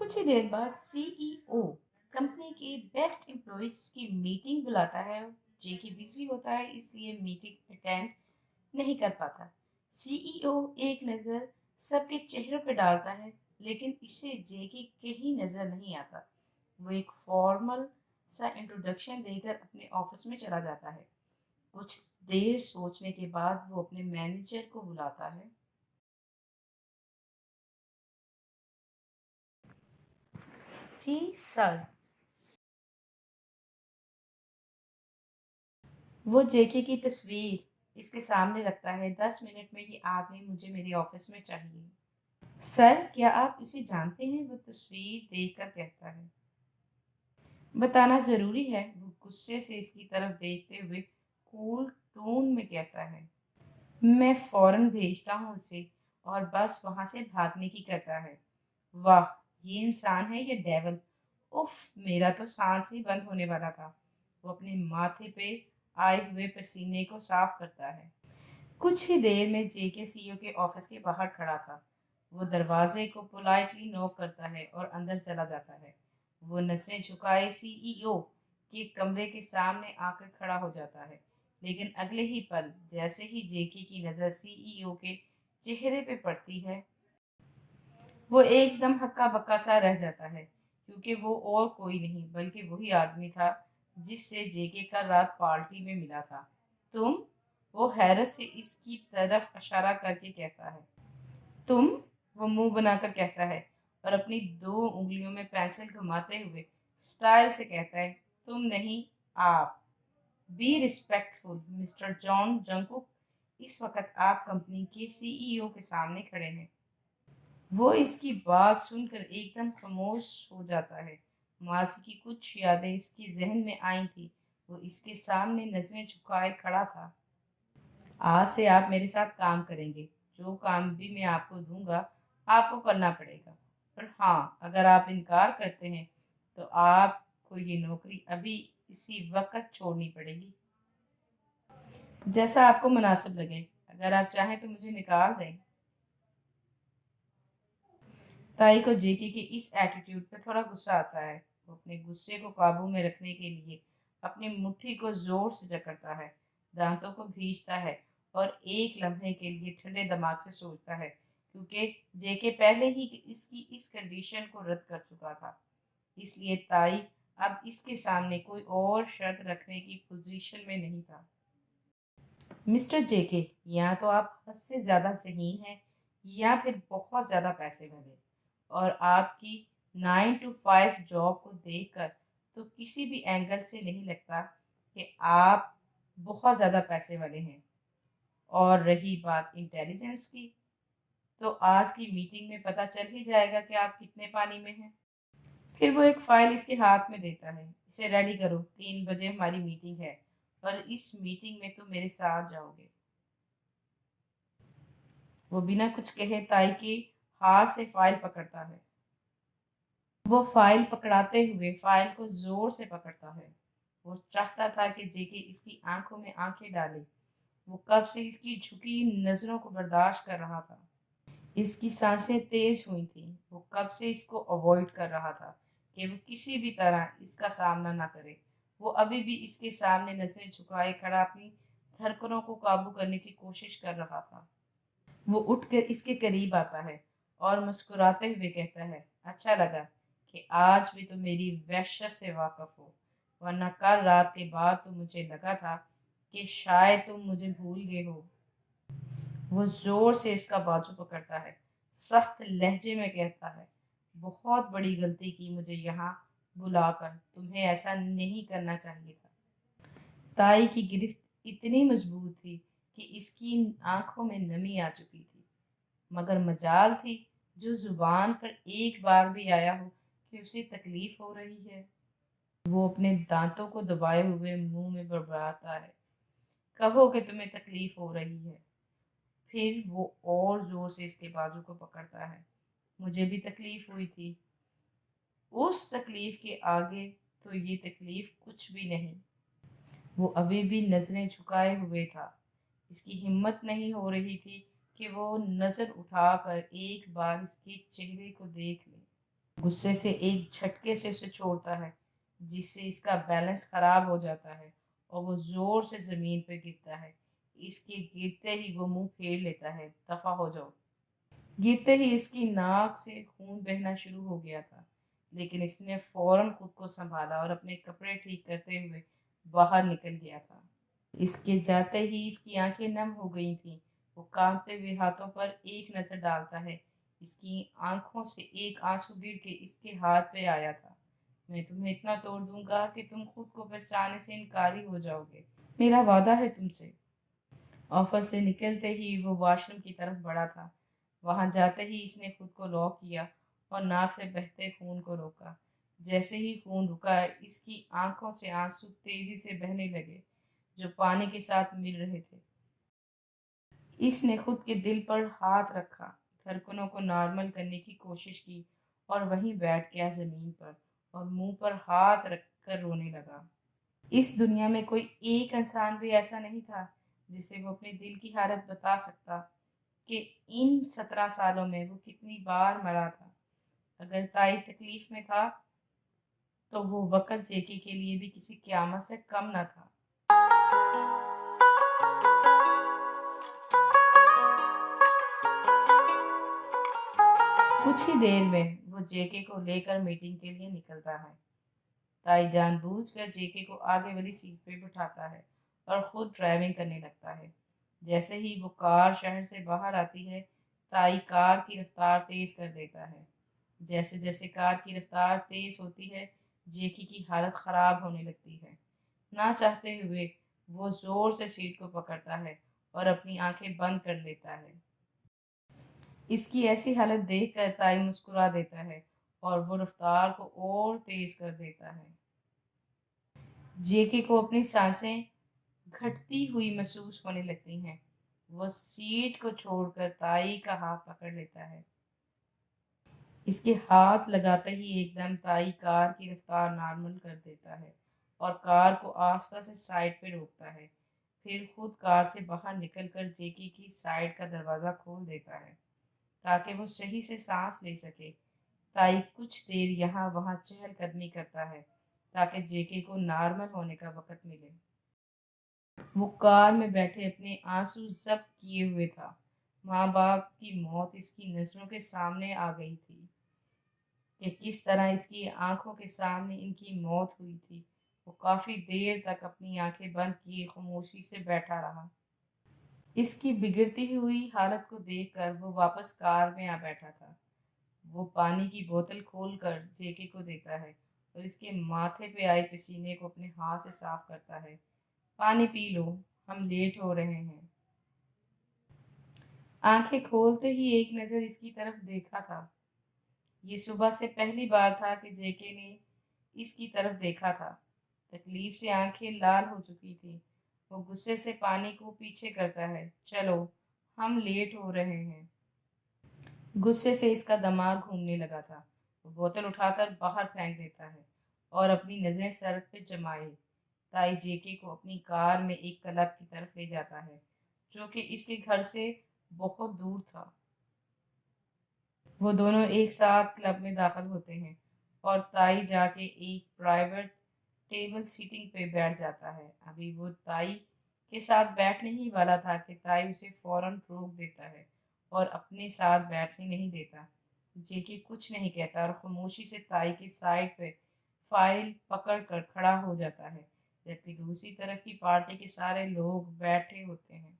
कुछ ही देर बाद CEO company के बेस्ट एम्प्लॉयज की मीटिंग बुलाता है। जेकी बिजी होता है इसलिए मीटिंग अटेंड नहीं कर पाता। सीईओ एक नज़र सबके चेहरों पर डालता है, लेकिन इससे जेकी कहीं नज़र नहीं आता। वो एक फॉर्मल सा इंट्रोडक्शन देकर अपने ऑफिस में चला जाता है। कुछ देर सोचने के बाद वो अपने मैनेजर को बुलाता है। जी सर। वो जेके की तस्वीर इसके सामने रखता है। 10 मिनट में ये आदमी मुझे मेरे ऑफिस में चाहिए। सर, क्या आप इसे जानते हैं? वो तस्वीर देखकर कहता है। बताना जरूरी है, वो गुस्से से इसकी तरफ देखते हुए कूल टोन में कहता है। मैं फौरन भेजता हूँ उसे, और बस वहां से भागने की करता है। वाह, ये इंसान है या डेविल? उफ, मेरा तो सांस ही बंद होने वाला था। वो अपने माथे पे आए हुए पसीने को साफ करता है। कुछ ही देर में जेके सीईओ के ऑफिस के बाहर खड़ा था। वो दरवाजे को पोलाइटली नॉक करता है और अंदर चला जाता है। वो नजरें झुकाए सीईओ के कमरे के सामने आकर खड़ा हो जाता है। लेकिन अगले ही पल जैसे ही जेके की नज़र सीईओ के चेहरे पे पड़ती है, वो एकदम हक्का बक्का सा रह जाता है, क्योंकि वो और कोई नहीं बल्कि वही आदमी था जिससे जेके का रात पार्टी में मिला था। तुम? वो हैरत से इसकी तरफ इशारा करके कहता है। तुम? वो मुंह बनाकर कहता है और अपनी 2 उंगलियों में पेंसिल घुमाते हुए स्टाइल से कहता है, तुम नहीं, आप। Be respectful mister John Jungkook. इस वक्त आप कंपनी के सीईओ के सामने खड़े हैं। वो इसकी बात सुनकर एकदम खामोश हो जाता है। मासी की कुछ यादें इसकी जहन में आई थी। वो इसके सामने नजरें झुकाए खड़ा था। आज से आप मेरे साथ काम करेंगे। जो काम भी मैं आपको दूंगा, आपको करना पड़ेगा। और हाँ, अगर आप इनकार करते हैं तो आपको ये नौकरी अभी इसी वक्त छोड़नी पड़ेगी। जैसा आपको मुनासिब लगे। अगर आप चाहें तो मुझे निकाल दें। ताई को जेके के इस एटीट्यूड पर थोड़ा गुस्सा आता है। वो अपने गुस्से को काबू में रखने के लिए अपनी मुट्ठी को जोर से जकड़ता है, दांतों को भींचता है और एक लम्हे के लिए ठंडे दिमाग से सोचता है, क्योंकि जेके पहले ही इसकी इस कंडीशन को रद्द कर चुका था। इसलिए ताई अब इसके सामने कोई और शर्त रखने की पोजीशन में नहीं था। मिस्टर जेके, या तो आप हद से ज़्यादा ज़हीन हैं या फिर बहुत ज़्यादा पैसे वाले। और आपकी 9 to 5 जॉब को देखकर तो किसी भी एंगल से नहीं लगता कि आप बहुत ज़्यादा पैसे वाले हैं। और रही बात इंटेलिजेंस की, तो आज की मीटिंग में पता चल ही जाएगा कि आप कितने पानी में हैं। फिर वो एक फाइल इसके हाथ में देता है। इसे रेडी करो, 3 बजे हमारी मीटिंग है और इस मीटिंग में तुम मेरे साथ जाओगे। वो बिना कुछ कहे ताई के हाथ से फाइल पकड़ता है। वो फाइल पकड़ाते हुए फाइल को जोर से पकड़ता है। वो चाहता था कि जेके इसकी आंखों में आंखें डाले। वो कब से इसकी झुकी नजरों को बर्दाश्त कर रहा था। इसकी सांसें तेज हुई थी। वो कब से इसको अवॉइड कर रहा था कि वो किसी भी तरह इसका सामना ना करे। वो अभी भी इसके सामने नजरें झुकाए खड़ा अपनी धड़कनों को काबू करने की कोशिश कर रहा था। वो उठकर इसके करीब आता है और मुस्कुराते हुए कहता है, अच्छा लगा कि आज भी तुम मेरी वहशत से वाकिफ हो, वरना कल रात के बाद तो मुझे लगा था कि शायद तुम मुझे भूल गए हो। वो जोर से इसका बाजू पकड़ता है, सख्त लहजे में कहता है, बहुत बड़ी गलती की मुझे यहाँ बुलाकर। तुम्हें ऐसा नहीं करना चाहिए था। ताई की गिरफ्त इतनी मजबूत थी कि इसकी आंखों में नमी आ चुकी थी। मगर मजाल थी जो जुबान पर एक बार भी आया हो कि उसे तकलीफ हो रही है। वो अपने दांतों को दबाए हुए मुंह में बड़बड़ाता है, कहो कि तुम्हें तकलीफ हो रही है। फिर वो और जोर से इसके बाजू को पकड़ता है। मुझे भी तकलीफ हुई थी। उस तकलीफ के आगे तो ये तकलीफ कुछ भी नहीं। वो अभी भी नजरें झुकाए हुए था। इसकी हिम्मत नहीं हो रही थी कि वो नजर उठाकर एक बार इसके चेहरे को देख ले। गुस्से से एक झटके से उसे छोड़ता है, जिससे इसका बैलेंस खराब हो जाता है और वो जोर से जमीन पर गिरता है। इसके गिरते ही वो मुंह फेर लेता है, दफा हो जाओ। गिरते ही इसकी नाक से खून बहना शुरू हो गया था, लेकिन इसने फौरन खुद को संभाला और अपने कपड़े ठीक करते हुए बाहर निकल गया था। इसके जाते ही इसकी आंखें नम हो गई थीं। वो कांपते हुए हाथों पर एक नजर डालता है। इसकी आंखों से एक आंसू गिर के इसके हाथ पे आया था। मैं तुम्हें इतना तोड़ दूंगा कि तुम खुद को पहचानने से इनकारी हो जाओगे। मेरा वादा है तुमसे। ऑफिस से निकलते ही वो वॉशरूम की तरफ बढ़ा था। वहां जाते ही इसने खुद को लॉक किया और नाक से बहते खून को रोका। जैसे ही खून रुका, इसकी आंखों से आंसू तेजी से बहने लगे, जो पानी के साथ मिल रहे थे। इसने खुद के दिल पर हाथ रखा, धड़कनों को नॉर्मल करने की कोशिश की और वहीं बैठ गया जमीन पर और मुंह पर हाथ रखकर रोने लगा। इस दुनिया में कोई एक इंसान भी ऐसा नहीं था जिसे वो अपने दिल की हालत बता सकता कि इन 17 सालों में वो कितनी बार मरा था। अगर ताई तकलीफ में था तो वो वक़्त जेके के लिए भी किसी क़यामत से कम न था। कुछ ही देर में वो जेके को लेकर मीटिंग के लिए निकलता है। ताई जानबूझकर जेके को आगे वाली सीट पे बिठाता है और खुद ड्राइविंग करने लगता है। जैसे ही वो कार शहर से बाहर आती है, ताई कार की रफ्तार तेज कर देता है। जैसे जैसे कार की रफ्तार तेज होती है, जेके की हालत खराब होने लगती है। ना चाहते हुए वो जोर से सीट को पकड़ता है और अपनी आंखें बंद कर लेता है। इसकी ऐसी हालत देखकर ताई मुस्कुरा देता है और वो रफ्तार को और तेज कर देता है। जेके को अपनी सांसें घटती हुई महसूस होने लगती हैं। वो सीट को छोड़कर ताई का हाथ पकड़ लेता है। इसके हाथ लगाते ही एकदम ताई कार की रफ्तार नॉर्मल कर देता है और कार को आस्ता से साइड पे रोकता है। फिर खुद कार से बाहर निकलकर जेके की साइड का दरवाज़ा खोल देता है ताकि वो सही से सांस ले सके। ताई कुछ देर यहाँ वहाँ चहलकदमी करता है ताकि जेके को नॉर्मल होने का वक्त मिले। वो कार में बैठे अपने आंसू जब्त किए हुए था। माँ बाप की मौत इसकी नज़रों के सामने आ गई थी कि किस तरह इसकी आंखों के सामने इनकी मौत हुई थी। वो काफ़ी देर तक अपनी आंखें बंद किए खामोशी से बैठा रहा। इसकी बिगड़ती हुई हालत को देखकर वो वापस कार में आ बैठा था। वो पानी की बोतल खोलकर जेके को देता है और इसके माथे पे आए पसीने को अपने हाथ से साफ करता है। पानी पी लो, हम लेट हो रहे हैं। आंखें खोलते ही एक नज़र इसकी तरफ देखा था। ये सुबह से पहली बार था कि जेके ने इसकी तरफ देखा था। तकलीफ से आंखें लाल हो चुकी थी। वो गुस्से से पानी को पीछे करता है। चलो, हम लेट हो रहे हैं। गुस्से से इसका दिमाग घूमने लगा था। वो बोतल उठाकर बाहर फेंक देता है और अपनी नज़रें सड़क पे जमाए। ताई जेके को अपनी कार में एक क्लब की तरफ ले जाता है, जो कि इसके घर से बहुत दूर था। वो दोनों एक साथ क्लब में दाखिल होते हैं और ताई जाके एक प्राइवेट टेबल सीटिंग पे बैठ जाता है। अभी वो ताई के साथ बैठने ही वाला था कि ताई उसे फौरन रोक देता है और अपने साथ बैठने नहीं देता। जेके कुछ नहीं कहता और खामोशी से ताई की साइड पे फाइल पकड़ कर खड़ा हो जाता है, जबकि दूसरी तरफ की पार्टी के सारे लोग बैठे होते हैं।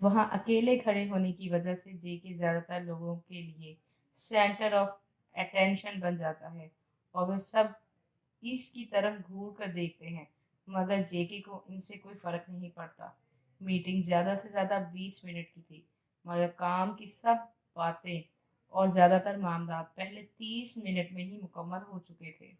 वहाँ अकेले खड़े होने की वजह से जेके ज़्यादातर लोगों के लिए सेंटर ऑफ अटेंशन बन जाता है और वे सब इसकी तरफ घूर कर देखते हैं, मगर जेके को इनसे कोई फ़र्क नहीं पड़ता। मीटिंग ज़्यादा से ज़्यादा 20 मिनट की थी, मगर काम की सब बातें और ज़्यादातर मामला पहले 30 मिनट में ही मुकम्मल हो चुके थे।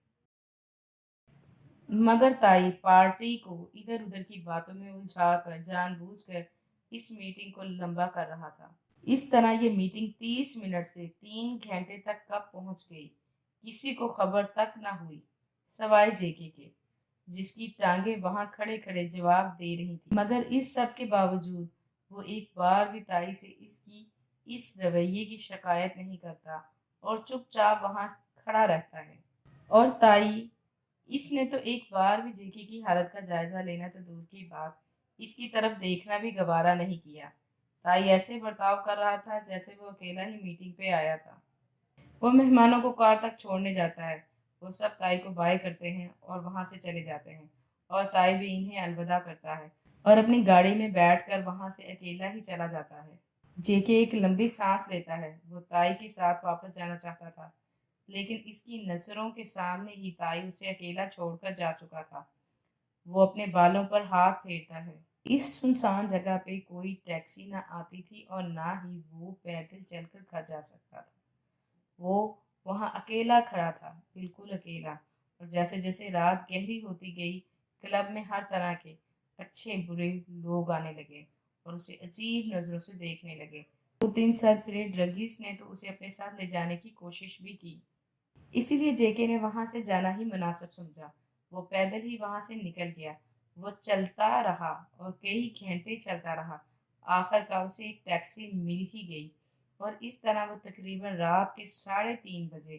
मगर ताई पार्टी को इधर उधर की बातों में उलझाकर जानबूझकर इस मीटिंग को लंबा कर रहा था। इस तरह ये मीटिंग 30 मिनट से 3 घंटे तक कब पहुंच गई, किसी को खबर तक न हुई, सवाए जेके के, जिसकी टांगे वहां खड़े खड़े जवाब दे रही थी। मगर इस सब के बावजूद वो एक बार भी ताई से इसकी इस रवैये की शिकायत नहीं करता اور چپ چاپ وہاں کھڑا رہتا ہے۔ اور تائی، اس نے تو ایک بار بھی جیکی کی حالت کا جائزہ لینا تو دور کی بات، اس کی طرف دیکھنا بھی گوارا نہیں کیا۔ تائی ایسے برتاؤ کر رہا تھا جیسے وہ اکیلا ہی میٹنگ پہ آیا تھا۔ وہ مہمانوں کو کار تک چھوڑنے جاتا ہے، وہ سب تائی کو بائے کرتے ہیں اور وہاں سے چلے جاتے ہیں، اور تائی بھی انہیں الوداع کرتا ہے اور اپنی گاڑی میں بیٹھ کر وہاں سے اکیلا ہی چلا جاتا ہے۔ جے کے ایک لمبی سانس لیتا ہے، وہ تائی کے ساتھ واپس جانا چاہتا تھا، لیکن اس کی نظروں کے سامنے ہی تائی اسے اکیلا چھوڑ کر جا چکا تھا۔ وہ اپنے بالوں پر ہاتھ پھیرتا ہے۔ اس سنسان جگہ پہ کوئی ٹیکسی نہ آتی تھی اور نہ ہی وہ پیدل چل کر گھر جا سکتا تھا۔ وہ وہاں اکیلا کھڑا تھا، بالکل اکیلا، اور جیسے جیسے رات گہری ہوتی گئی، کلب میں ہر طرح کے اچھے برے لوگ آنے لگے اور اسے عجیب نظروں سے دیکھنے لگے۔ 2-3 سر پھرے ڈرگس نے تو اسے اپنے ساتھ لے جانے کی کوشش بھی کی، اسی لیے جے کے نے وہاں سے جانا ہی مناسب سمجھا۔ وہ پیدل ہی وہاں سے نکل گیا۔ وہ چلتا رہا اور کئی گھنٹے چلتا رہا، آخر کار اسے ایک ٹیکسی مل ہی گئی، اور اس طرح وہ تقریباً رات کے 3:30 بجے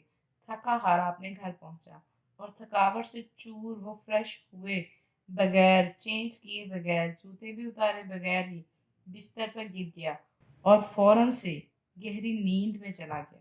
تھکا ہارا اپنے گھر پہنچا، اور تھکاوٹ سے چور وہ فریش ہوئے بغیر، چینج کیے بغیر، جوتے بھی اتارے بغیر ہی بستر پر گر گیا اور فوراً سے گہری نیند میں چلا گیا۔